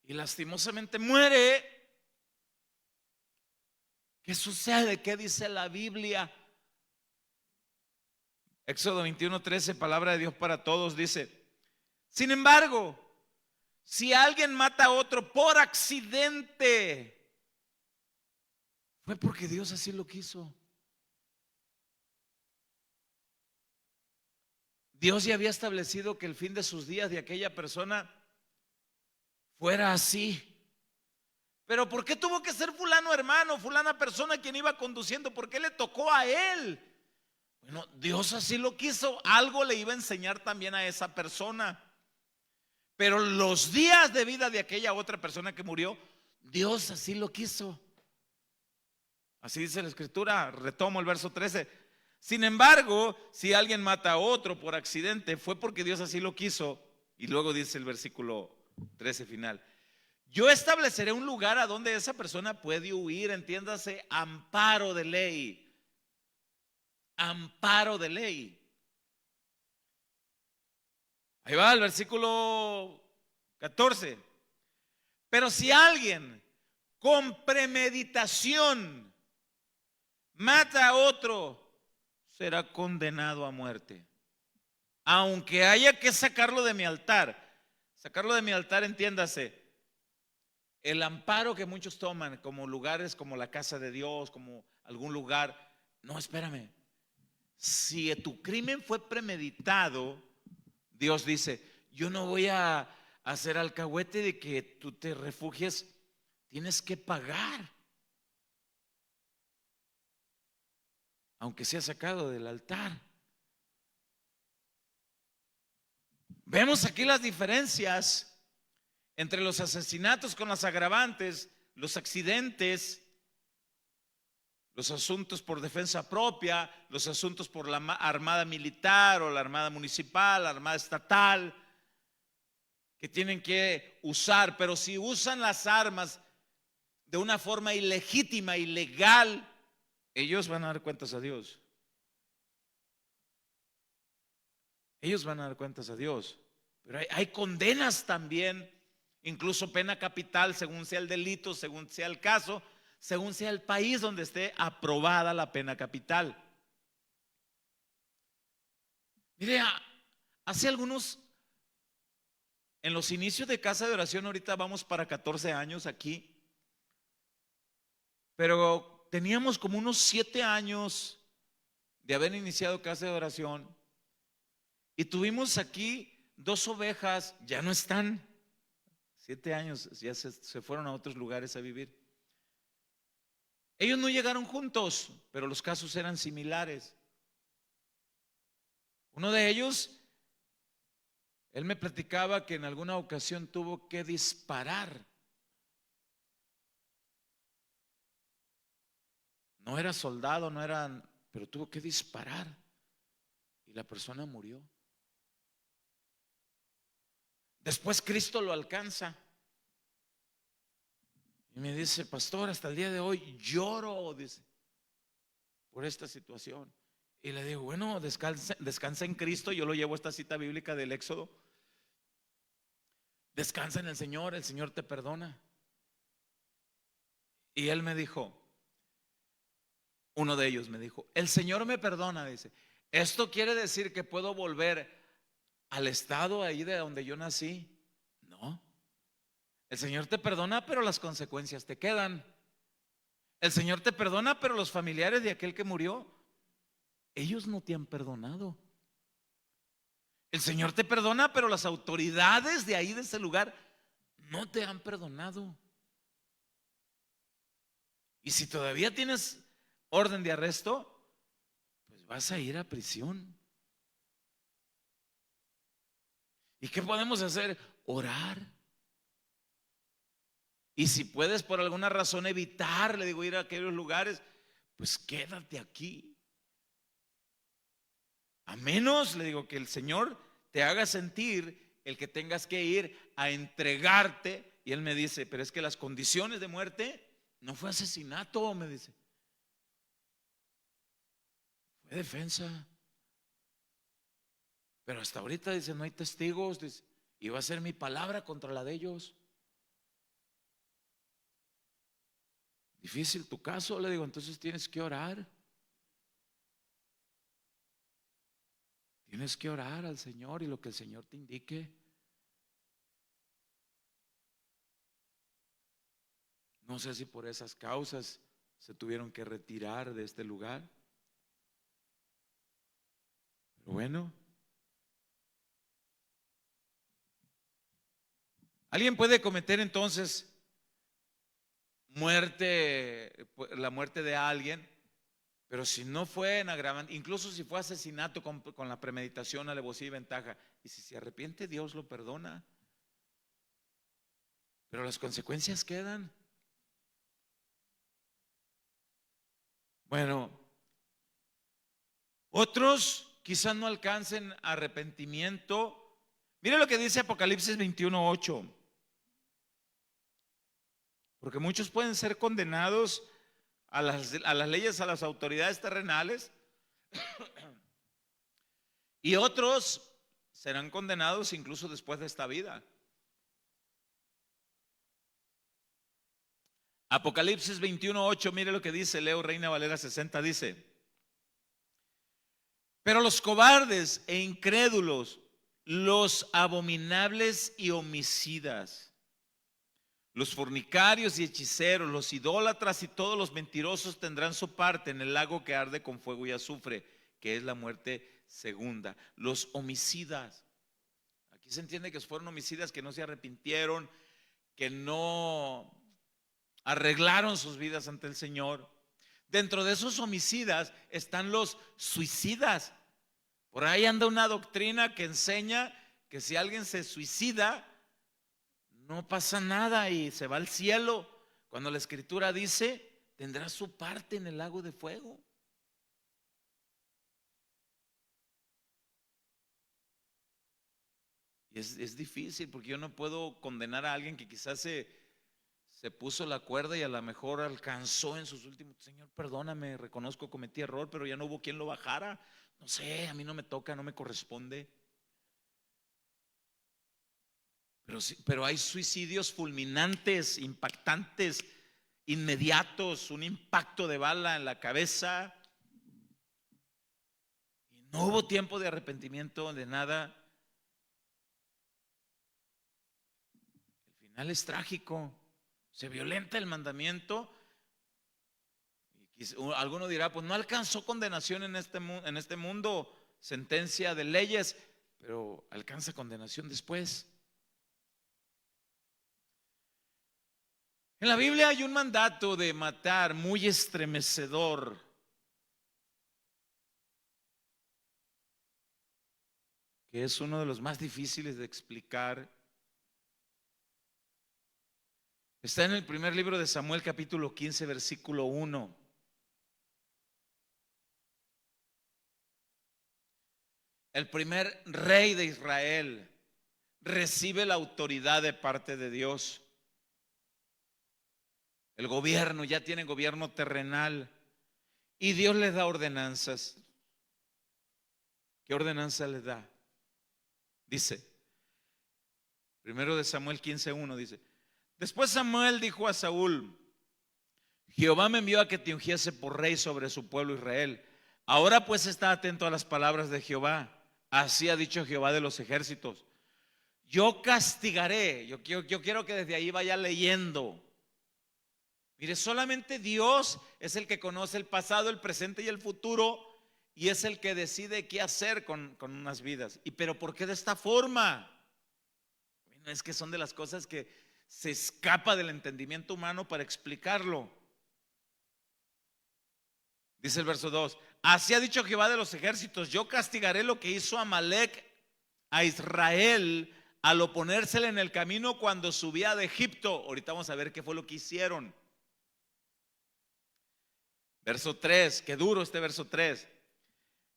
y lastimosamente muere. ¿Qué sucede? ¿Qué dice la Biblia? Éxodo 21, 13, palabra de Dios para todos, dice: sin embargo, si alguien mata a otro por accidente, fue porque Dios así lo quiso. Dios ya había establecido que el fin de sus días de aquella persona fuera así. Pero ¿por qué tuvo que ser fulano hermano, fulana persona quien iba conduciendo? ¿Por qué le tocó a él? Bueno, Dios así lo quiso. Algo le iba a enseñar también a esa persona. Pero los días de vida de aquella otra persona que murió, Dios así lo quiso. Así dice la escritura. Retomo el verso 13. Sin embargo, si alguien mata a otro por accidente, fue porque Dios así lo quiso. Y luego dice el versículo 13 final: yo estableceré un lugar a donde esa persona puede huir, entiéndase, amparo de ley. Amparo de ley. Ahí va el versículo 14. Pero si alguien con premeditación mata a otro, será condenado a muerte. Aunque haya que sacarlo de mi altar. Sacarlo de mi altar, entiéndase, el amparo que muchos toman como lugares como la casa de Dios, como algún lugar. No, espérame. Si tu crimen fue premeditado, Dios dice: yo no voy a hacer alcahuete de que tú te refugies. Tienes que pagar, aunque sea sacado del altar. Vemos aquí las diferencias entre los asesinatos con las agravantes, los accidentes, los asuntos por defensa propia, los asuntos por la armada militar o la armada municipal, la armada estatal, que tienen que usar. Pero si usan las armas de una forma ilegítima, ilegal, ellos van a dar cuentas a Dios. Ellos van a dar cuentas a Dios. Pero hay condenas también, incluso pena capital, según sea el delito, según sea el caso, según sea el país donde esté aprobada la pena capital. Mire, hace algunos, en los inicios de Casa de Oración, ahorita vamos para 14 años aquí, pero teníamos como unos 7 años de haber iniciado Casa de Oración y tuvimos aquí 2 ovejas, ya no están. 7 años, ya se fueron a otros lugares a vivir. Ellos no llegaron juntos, pero los casos eran similares. Uno de ellos, él me platicaba que en alguna ocasión tuvo que disparar. No era soldado, no era, pero tuvo que disparar y la persona murió. Después Cristo lo alcanza y me dice: pastor, hasta el día de hoy lloro, dice, por esta situación. Y le digo, bueno, descansa en Cristo. Yo lo llevo a esta cita bíblica del Éxodo. Descansa en el Señor te perdona. Y él me dijo, uno de ellos me dijo, el Señor me perdona, dice. ¿Esto quiere decir que puedo volver al estado ahí de donde yo nací? No. El Señor te perdona, pero las consecuencias te quedan. El Señor te perdona, pero los familiares de aquel que murió, ellos no te han perdonado. El Señor te perdona, pero las autoridades de ahí, de ese lugar, no te han perdonado. Y si todavía tienes orden de arresto, pues vas a ir a prisión. ¿Y qué podemos hacer? Orar. Y si puedes por alguna razón evitar, le digo, ir a aquellos lugares, pues quédate aquí. A menos, le digo, que el Señor te haga sentir el que tengas que ir a entregarte. Y él me dice, pero es que las condiciones de muerte no fue asesinato, me dice. Fue defensa. Pero hasta ahorita dice, no hay testigos, dice, y va a ser mi palabra contra la de ellos. Difícil tu caso, le digo, entonces tienes que orar. Tienes que orar al Señor y lo que el Señor te indique. No sé si por esas causas se tuvieron que retirar de este lugar. Pero bueno, alguien puede cometer entonces la muerte de alguien, pero si no fue en agravante, incluso si fue asesinato con la premeditación, alevosía y ventaja, y si se arrepiente, Dios lo perdona. Pero las consecuencias quedan. Bueno, otros quizás no alcancen arrepentimiento. Mire lo que dice Apocalipsis 21:8. Porque muchos pueden ser condenados a las leyes, a las autoridades terrenales, y otros serán condenados incluso después de esta vida. Apocalipsis 21:8, mire lo que dice, leo Reina Valera 60, dice: pero los cobardes e incrédulos, los abominables y homicidas, los fornicarios y hechiceros, los idólatras y todos los mentirosos tendrán su parte en el lago que arde con fuego y azufre, que es la muerte segunda. Los homicidas, aquí se entiende que fueron homicidas que no se arrepintieron, que no arreglaron sus vidas ante el Señor. Dentro de esos homicidas están los suicidas. Por ahí anda una doctrina que enseña que si alguien se suicida, no pasa nada y se va al cielo, cuando la Escritura dice, tendrá su parte en el lago de fuego. Y es difícil, porque yo no puedo condenar a alguien que quizás se puso la cuerda y a lo mejor alcanzó en sus últimos. Señor, perdóname, reconozco, cometí error, pero ya no hubo quien lo bajara. No sé, a mí no me toca, no me corresponde. Pero hay suicidios fulminantes, impactantes, inmediatos, un impacto de bala en la cabeza, y no hubo tiempo de arrepentimiento, de nada. El final es trágico, se violenta el mandamiento. Y alguno dirá, pues no alcanzó condenación en este mundo, sentencia de leyes, pero alcanza condenación después. En la Biblia hay un mandato de matar muy estremecedor. Que es uno de los más difíciles de explicar. Está en el primer libro de Samuel, capítulo 15, versículo 1. El primer rey de Israel recibe la autoridad de parte de Dios. El gobierno, ya tiene gobierno terrenal, y Dios les da ordenanzas. ¿Qué ordenanza le da? Dice, primero de Samuel 15:1 dice: después Samuel dijo a Saúl: Jehová me envió a que te ungiese por rey sobre su pueblo Israel. Ahora pues está atento a las palabras de Jehová. Así ha dicho Jehová de los ejércitos: yo castigaré. Yo quiero que desde ahí vaya leyendo. Mire, solamente Dios es el que conoce el pasado, el presente y el futuro, y es el que decide qué hacer con unas vidas. Pero ¿por qué de esta forma? Bueno, es que son de las cosas que se escapa del entendimiento humano para explicarlo. Dice el verso 2: así ha dicho Jehová de los ejércitos: yo castigaré lo que hizo Amalec a Israel al oponérsele en el camino cuando subía de Egipto. Ahorita vamos a ver qué fue lo que hicieron. Verso 3, qué duro este verso 3.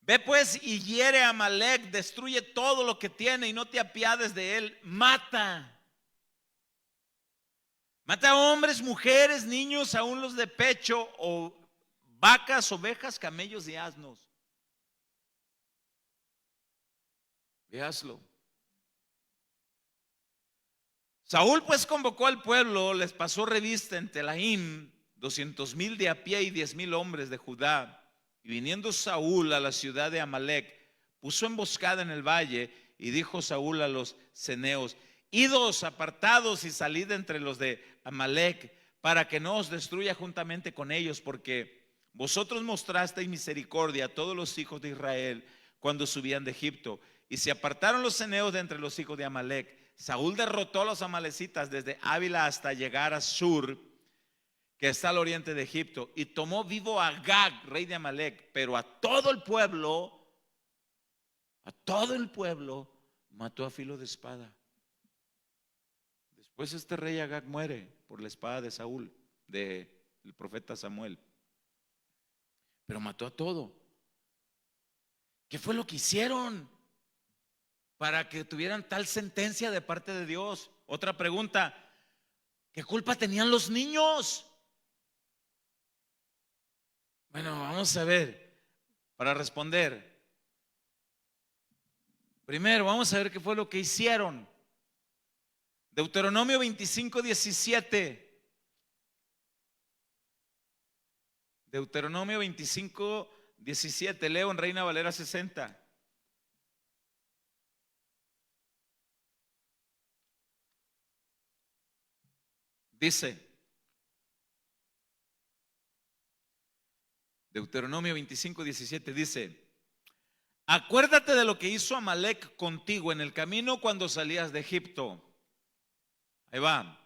Ve pues y hiere a Amalec, destruye todo lo que tiene y no te apiades de él. Mata a hombres, mujeres, niños, aún los de pecho, o vacas, ovejas, camellos y asnos. Véaslo. Saúl pues convocó al pueblo, les pasó revista en Telaim, 200,000 de a pie y 10,000 hombres de Judá. Y viniendo Saúl a la ciudad de Amalec, puso emboscada en el valle, y dijo Saúl a los ceneos: idos, apartados y salid entre los de Amalec, para que no os destruya juntamente con ellos, porque vosotros mostrasteis misericordia a todos los hijos de Israel cuando subían de Egipto. Y se apartaron los ceneos de entre los hijos de Amalec. Saúl derrotó a los amalecitas desde Ávila hasta llegar a Sur, que está al oriente de Egipto, y tomó vivo a Agag, rey de Amalec, pero a todo el pueblo mató a filo de espada. Después este rey Agag muere por la espada de Saúl, del profeta Samuel, pero mató a todo. ¿Qué fue lo que hicieron para que tuvieran tal sentencia de parte de Dios? Otra pregunta: ¿qué culpa tenían los niños? Bueno, vamos a ver, para responder. Primero, vamos a ver qué fue lo que hicieron. Deuteronomio 25:17. Deuteronomio 25:17. Leo en Reina Valera 60. Dice, Deuteronomio 25:17 dice: acuérdate de lo que hizo Amalec contigo en el camino cuando salías de Egipto. Ahí va.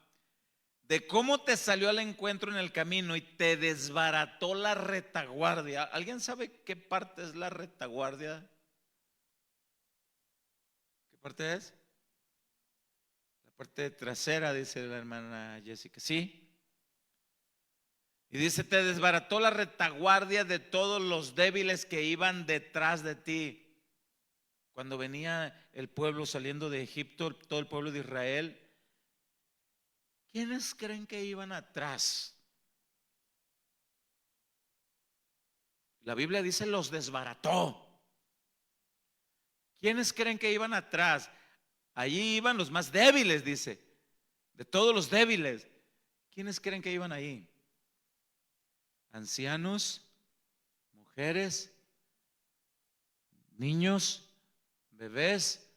De cómo te salió al encuentro en el camino y te desbarató la retaguardia. ¿Alguien sabe qué parte es la retaguardia? ¿Qué parte es? La parte trasera, dice la hermana Jessica. ¿Sí? Y dice: te desbarató la retaguardia de todos los débiles que iban detrás de ti. Cuando venía el pueblo saliendo de Egipto, todo el pueblo de Israel, ¿quiénes creen que iban atrás? La Biblia dice: los desbarató. ¿Quiénes creen que iban atrás? Allí iban los más débiles, dice, de todos los débiles. ¿Quiénes creen que iban ahí? Ancianos, mujeres, niños, bebés,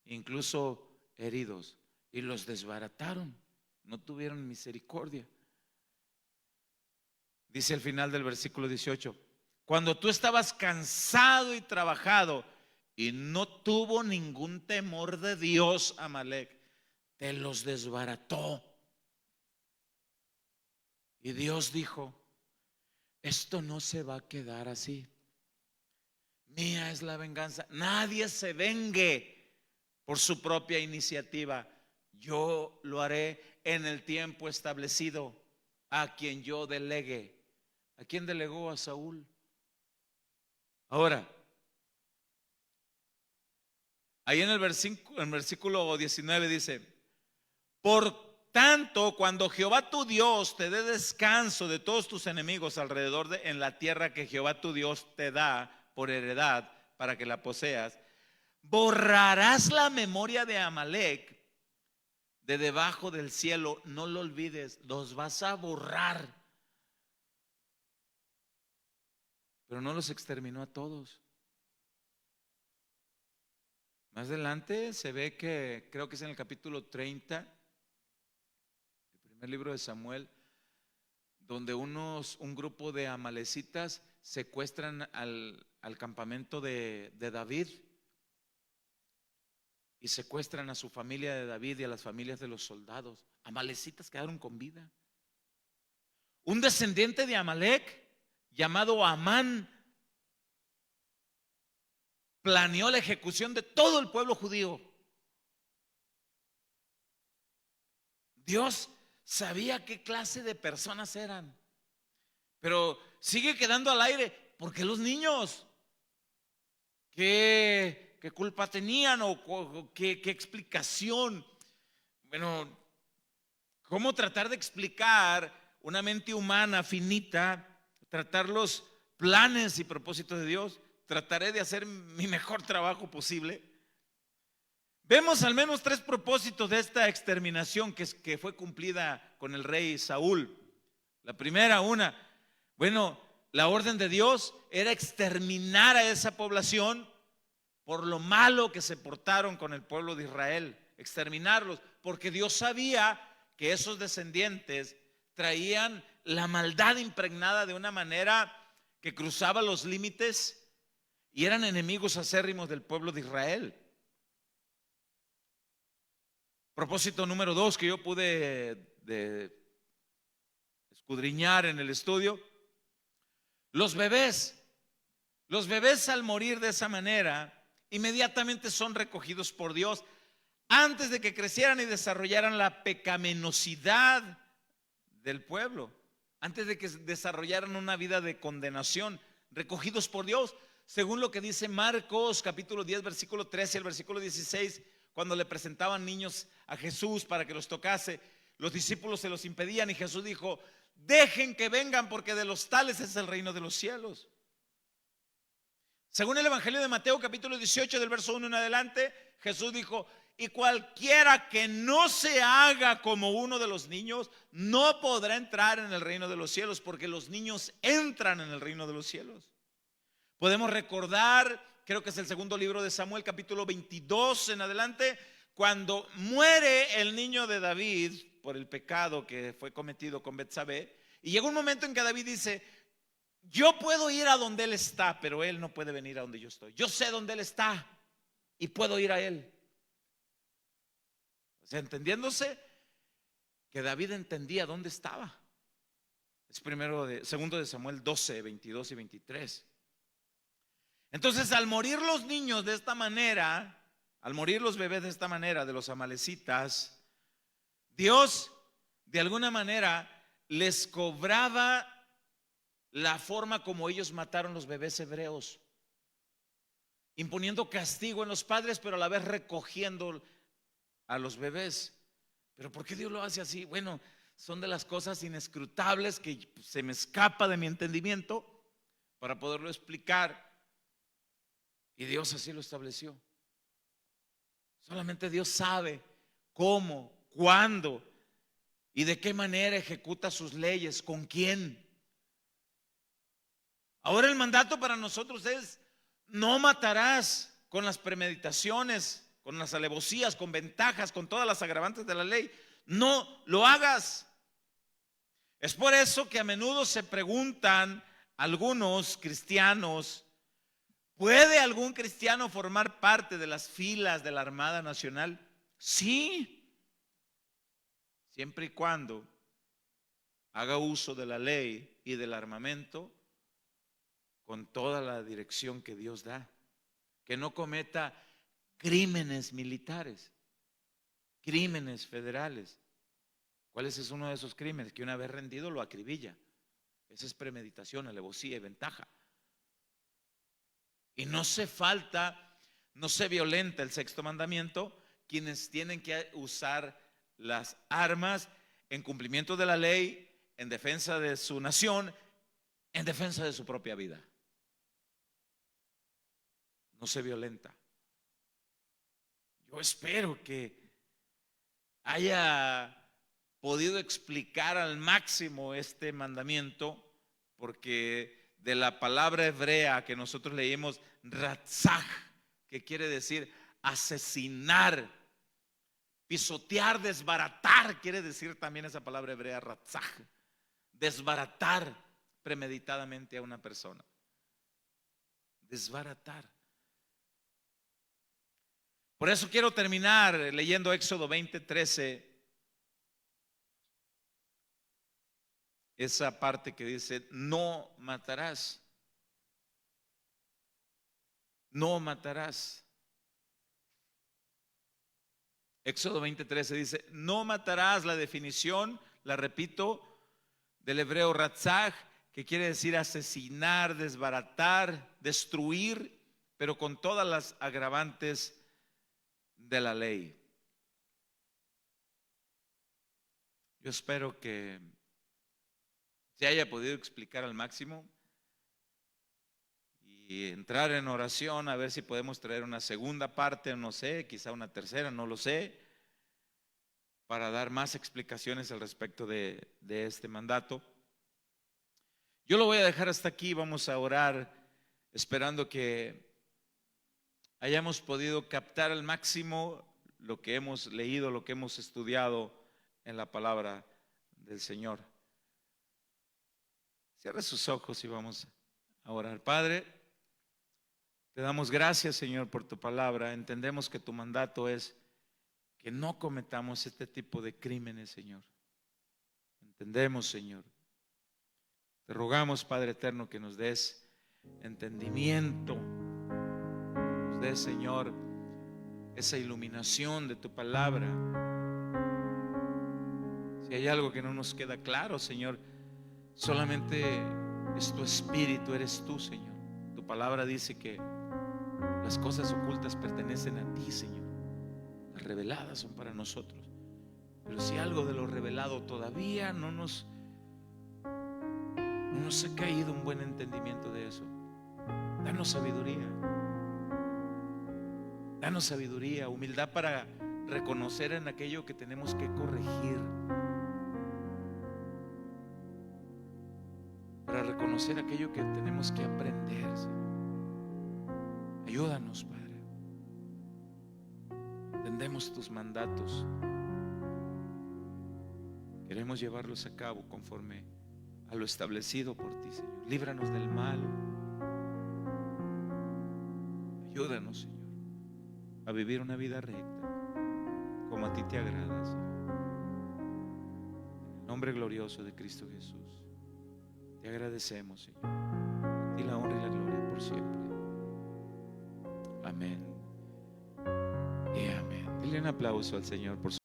incluso heridos. Y los desbarataron, no tuvieron misericordia. Dice al final del versículo 18: cuando tú estabas cansado y trabajado, y no tuvo ningún temor de Dios Amalec, te los desbarató. Y Dios dijo: esto no se va a quedar así. Mía es la venganza. Nadie se vengue por su propia iniciativa. Yo lo haré en el tiempo establecido a quien yo delegue. ¿A quién delegó? A Saúl. Ahora, ahí en el versículo 19 dice: por tanto, cuando Jehová tu Dios te dé descanso de todos tus enemigos alrededor en la tierra que Jehová tu Dios te da por heredad para que la poseas, borrarás la memoria de Amalec de debajo del cielo. No lo olvides, los vas a borrar. Pero no los exterminó a todos. Más adelante se ve que, creo que es en el capítulo 30, el primer libro de Samuel, donde un grupo de amalecitas secuestran al campamento de David y secuestran a su familia de David y a las familias de los soldados. Amalecitas quedaron con vida. Un descendiente de Amalec llamado Amán planeó la ejecución de todo el pueblo judío. Dios sabía qué clase de personas eran, pero sigue quedando al aire. ¿Por qué los niños? ¿Qué culpa tenían o qué explicación? Bueno, ¿cómo tratar de explicar una mente humana finita, tratar los planes y propósitos de Dios? Trataré de hacer mi mejor trabajo posible. Vemos al menos 3 propósitos de esta exterminación que fue cumplida con el rey Saúl. La primera, la orden de Dios era exterminar a esa población por lo malo que se portaron con el pueblo de Israel, exterminarlos, porque Dios sabía que esos descendientes traían la maldad impregnada de una manera que cruzaba los límites y eran enemigos acérrimos del pueblo de Israel. Propósito número 2 que yo pude escudriñar en el estudio: los bebés al morir de esa manera inmediatamente son recogidos por Dios antes de que crecieran y desarrollaran la pecaminosidad del pueblo, antes de que desarrollaran una vida de condenación, recogidos por Dios, según lo que dice Marcos capítulo 10 versículo 13 al versículo 16. Cuando le presentaban niños a Jesús para que los tocase, los discípulos se los impedían y Jesús dijo: dejen que vengan, porque de los tales es el reino de los cielos. Según el Evangelio de Mateo capítulo 18 del verso 1 en adelante, Jesús dijo: y cualquiera que no se haga como uno de los niños no podrá entrar en el reino de los cielos, porque los niños entran en el reino de los cielos. Podemos recordar, creo que es el segundo libro de Samuel capítulo 22 en adelante, cuando muere el niño de David por el pecado que fue cometido con Betsabé, y llega un momento en que David dice: yo puedo ir a donde él está, pero él no puede venir a donde yo estoy. Yo sé dónde él está y puedo ir a él. O sea, entendiéndose que David entendía dónde estaba. Es segundo de Samuel 12, 22 y 23. Entonces, al morir los niños de esta manera, al morir los bebés de esta manera de los amalecitas, Dios de alguna manera les cobraba la forma como ellos mataron los bebés hebreos, imponiendo castigo en los padres, pero a la vez recogiendo a los bebés. ¿Pero por qué Dios lo hace así? Bueno, son de las cosas inescrutables que se me escapa de mi entendimiento para poderlo explicar. Y Dios así lo estableció. Solamente Dios sabe cómo, cuándo y de qué manera ejecuta sus leyes, con quién. Ahora el mandato para nosotros es: no matarás, con las premeditaciones, con las alevosías, con ventajas, con todas las agravantes de la ley. No lo hagas. Es por eso que a menudo se preguntan algunos cristianos: ¿puede algún cristiano formar parte de las filas de la Armada Nacional? Sí, siempre y cuando haga uso de la ley y del armamento con toda la dirección que Dios da, que no cometa crímenes militares, crímenes federales. ¿Cuál es uno de esos crímenes? Que una vez rendido lo acribilla. Esa es premeditación, alevosía y ventaja. Y no se violenta el sexto mandamiento quienes tienen que usar las armas en cumplimiento de la ley, en defensa de su nación, en defensa de su propia vida. no se violenta. Yo espero que haya podido explicar al máximo este mandamiento, porque de la palabra hebrea que nosotros leímos, ratzaj, que quiere decir asesinar, pisotear, desbaratar, quiere decir también esa palabra hebrea, ratzaj, desbaratar premeditadamente a una persona, desbaratar. Por eso quiero terminar leyendo Éxodo 20:13, esa parte que dice: no matarás, no matarás. Éxodo 20:13 dice: no matarás. La definición, la repito, del hebreo ratzaj, que quiere decir asesinar, desbaratar, destruir, pero con todas las agravantes de la ley. Yo espero que se haya podido explicar al máximo y entrar en oración a ver si podemos traer una segunda parte, no sé, quizá una tercera, no lo sé, para dar más explicaciones al respecto de este mandato. Yo lo voy a dejar hasta aquí. Vamos a orar esperando que hayamos podido captar al máximo lo que hemos leído, lo que hemos estudiado en la palabra del Señor. Cierra sus ojos y vamos a orar. Padre, te damos gracias, Señor, por tu palabra. Entendemos que tu mandato es que no cometamos este tipo de crímenes, Señor. Entendemos, Señor. Te rogamos, Padre eterno, que nos des entendimiento, nos des, Señor, esa iluminación de tu palabra. Si hay algo que no nos queda claro, Señor, solamente es tu espíritu, eres tú, Señor. Tu palabra dice que las cosas ocultas pertenecen a ti, Señor. Las reveladas son para nosotros. Pero si algo de lo revelado todavía no nos ha caído un buen entendimiento de eso, danos sabiduría. Danos sabiduría, humildad para reconocer en aquello que tenemos que corregir, para reconocer aquello que tenemos que aprender, Señor. Ayúdanos, Padre. Entendemos tus mandatos, queremos llevarlos a cabo conforme a lo establecido por ti, Señor. Líbranos del mal. Ayúdanos, Señor, a vivir una vida recta como a ti te agrada, Señor. En el nombre glorioso de Cristo Jesús, te agradecemos, Señor. A ti la honra y la gloria por siempre. Amén y amén. Dile un aplauso al Señor por su